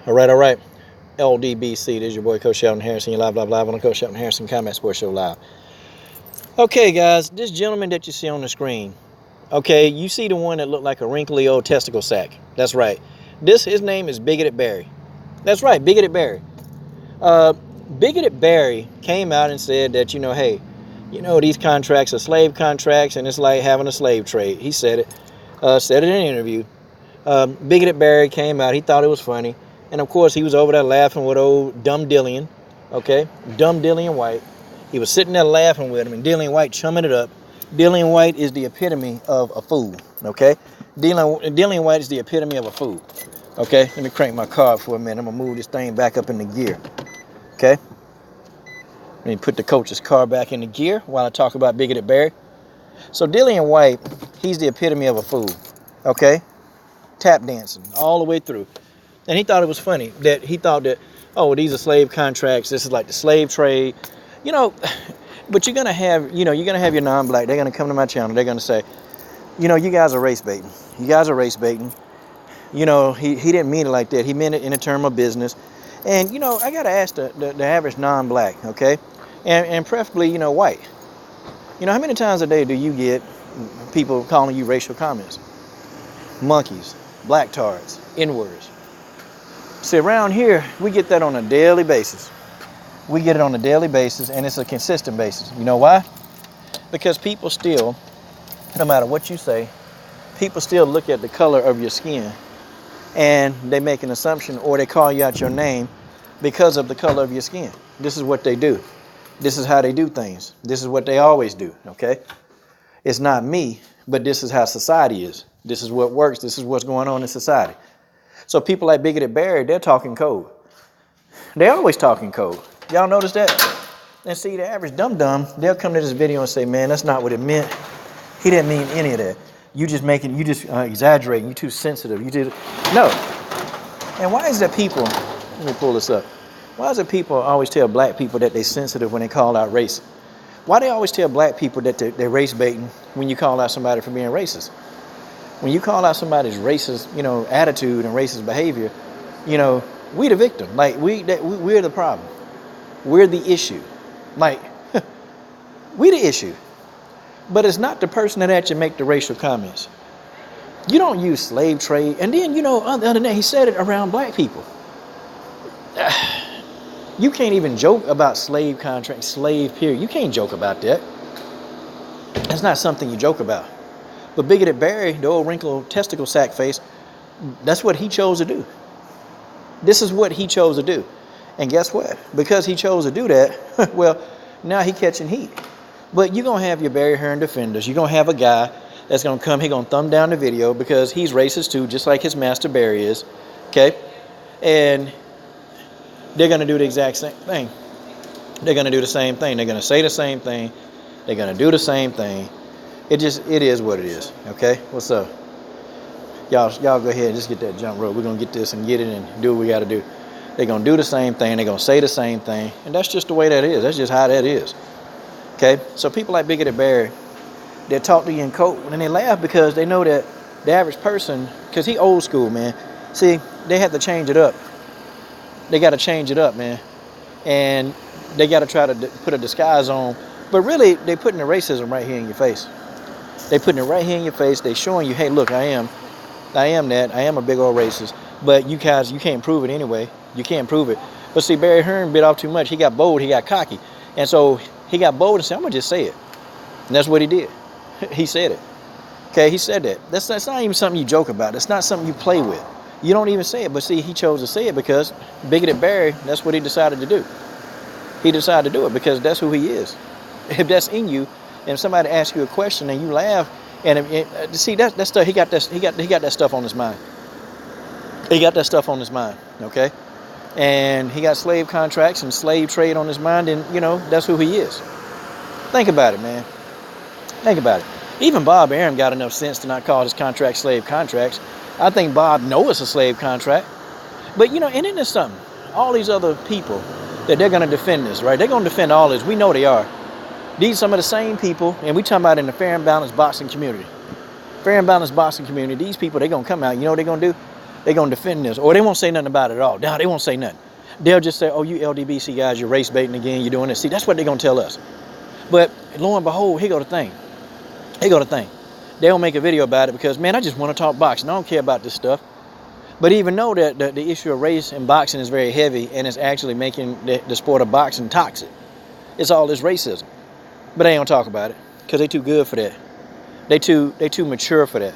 All right. LDBC, this is your boy Coach Shelton Harrison. You're live on the Coach Shelton Harrison Combat Sports Show live. Okay, guys, this gentleman that you see on the screen, okay, you see the one that looked like a wrinkly old testicle sack. That's right. His name is Bigoted Barry. That's right, Bigoted Barry. Bigoted Barry came out and said that, hey, these contracts are slave contracts and it's like having a slave trade. He said it in an interview. Bigoted Barry came out. He thought it was funny. And, of course, he was over there laughing with old dumb Dillian, okay? Dumb Dillian White. He was sitting there laughing with him, and Dillian White chumming it up. Dillian White is the epitome of a fool, okay? Dillian White is the epitome of a fool, okay? Let me crank my car for a minute. I'm going to move this thing back up into gear, okay? Let me put the coach's car back into gear while I talk about Bigoted Barry. So Dillian White, he's the epitome of a fool, okay? Tap dancing all the way through. And he thought it was funny that he thought that, oh, these are slave contracts. This is like the slave trade, But you're gonna have your non-black. They're gonna come to my channel. They're gonna say, you guys are race baiting. You guys are race baiting. He didn't mean it like that. He meant it in a term of business. And I gotta ask the average non-black, okay, and preferably white. How many times a day do you get people calling you racial comments? Monkeys, black tards, N-words. See, around here, we get that on a daily basis. We get it on a daily basis, and it's a consistent basis. You know why? Because people still, no matter what you say, people still look at the color of your skin, and they make an assumption, or they call you out your name because of the color of your skin. This is what they do. This is how they do things. This is what they always do, okay? It's not me, but this is how society is. This is what works. This is what's going on in society. So people like Bigoted Barry, they're talking code. They're always talking code. Y'all notice that? And see, the average dum-dum, they'll come to this video and say, man, that's not what it meant. He didn't mean any of that. You just exaggerating. You're too sensitive. No. And why is that people, let me pull this up. Why is it people always tell black people that they're sensitive when they call out race? Why they always tell black people that they're race baiting when you call out somebody for being racist? When you call out somebody's racist, attitude and racist behavior, we the victim. Like we're the problem. We're the issue. Like we the issue. But it's not the person that actually make the racial comments. You don't use slave trade. And then, other than that, he said it around black people. You can't even joke about slave contract, slave period. You can't joke about that. That's not something you joke about. But Bigoted Barry, the old wrinkled testicle sack face, that's what he chose to do. This is what he chose to do. And guess what? Because he chose to do that, well, now he catching heat. But you're going to have your Barry Hearn defenders. You're going to have a guy that's going to come, he's going to thumb down the video because he's racist too, just like his master Barry is. Okay? And they're going to do the exact same thing. They're going to do the same thing. They're going to say the same thing. They're going to do the same thing. It is what it is, okay? What's up? Y'all go ahead and just get that jump rope. We're going to get this and get it and do what we got to do. They're going to do the same thing. They're going to say the same thing. And that's just the way that is. That's just how that is, okay? So people like Bigoted Barry, they talk to you in code, and they laugh because they know that the average person, because he old school, man. See, they have to change it up. They got to change it up, man. And they got to try to put a disguise on. But really, they're putting the racism right here in your face. They putting it right here in your face. They showing you, hey, look, I am that. I am a big old racist. But you guys, you can't prove it anyway. You can't prove it. But see, Barry Hearn bit off too much. He got bold. He got cocky. And so he got bold and said, I'm going to just say it. And that's what he did. He said it. Okay, he said that. That's not even something you joke about. That's not something you play with. You don't even say it. But see, he chose to say it because Bigoted Barry, that's what he decided to do. He decided to do it because that's who he is. If that's in you, and if somebody asks you a question and you laugh, and see that stuff, he got that stuff on his mind. He got that stuff on his mind, okay? And he got slave contracts and slave trade on his mind, and that's who he is. Think about it, man. Think about it. Even Bob Arum got enough sense to not call his contract slave contracts. I think Bob knows it's a slave contract. But and then there's something. All these other people that they're going to defend this, right? They're going to defend all this. We know they are. These some of the same people, and we talking about in the fair and balanced boxing community. Fair and balanced boxing community, these people, they're going to come out. You know what they're going to do? They're going to defend this. Or they won't say nothing about it at all. No, they won't say nothing. They'll just say, oh, you LDBC guys, you're race baiting again. You're doing this. See, that's what they're going to tell us. But lo and behold, here go the thing. Here go the thing. They don't make a video about it because, man, I just want to talk boxing. I don't care about this stuff. But even though that the issue of race in boxing is very heavy and it's actually making the sport of boxing toxic, it's all this racism. But they don't talk about it because they too good for that. They too mature for that.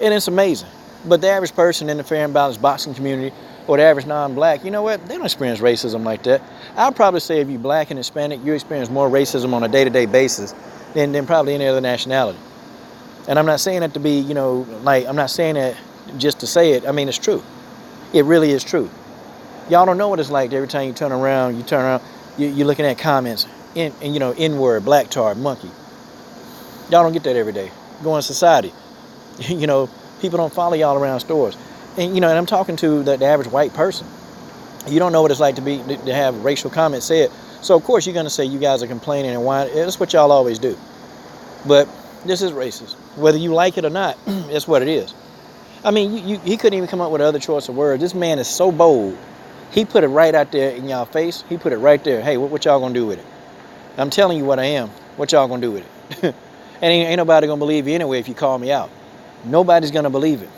And it's amazing. But the average person in the fair and balanced boxing community or the average non-black, you know what? They don't experience racism like that. I'll probably say if you're black and Hispanic, you experience more racism on a day-to-day basis than probably any other nationality. And I'm not saying that to be, you know, like, I'm not saying that just to say it. I mean, it's true. It really is true. Y'all don't know what it's like every time you turn around, you're looking at comments, you know, N-word, black tar, monkey. Y'all don't get that every day. Go in society. You know, people don't follow y'all around stores. And, you know, and I'm talking to the average white person. You don't know what it's like to have racial comments said. So, of course, you're going to say you guys are complaining and whining. That's what y'all always do. But this is racist. Whether you like it or not, that's what it is. I mean, he couldn't even come up with another choice of words. This man is so bold. He put it right out there in y'all face. He put it right there. Hey, what y'all going to do with it? I'm telling you what I am. What y'all going to do with it? And ain't nobody going to believe you anyway if you call me out. Nobody's going to believe it.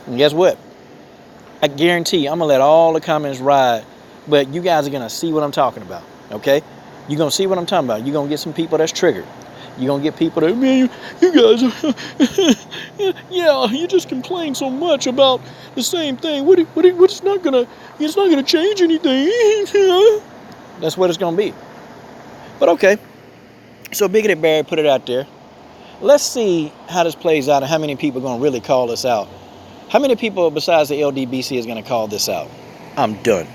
And guess what? I guarantee you, I'm going to let all the comments ride. But you guys are going to see what I'm talking about. Okay? You're going to see what I'm talking about. You're going to get some people that's triggered. You're going to get people that, man, you guys, yeah, you just complain so much about the same thing. It's not going to change anything. That's what it's going to be. But okay. So Bigoted Barry put it out there. Let's see how this plays out and how many people are going to really call this out. How many people besides the LDBC is going to call this out? I'm done.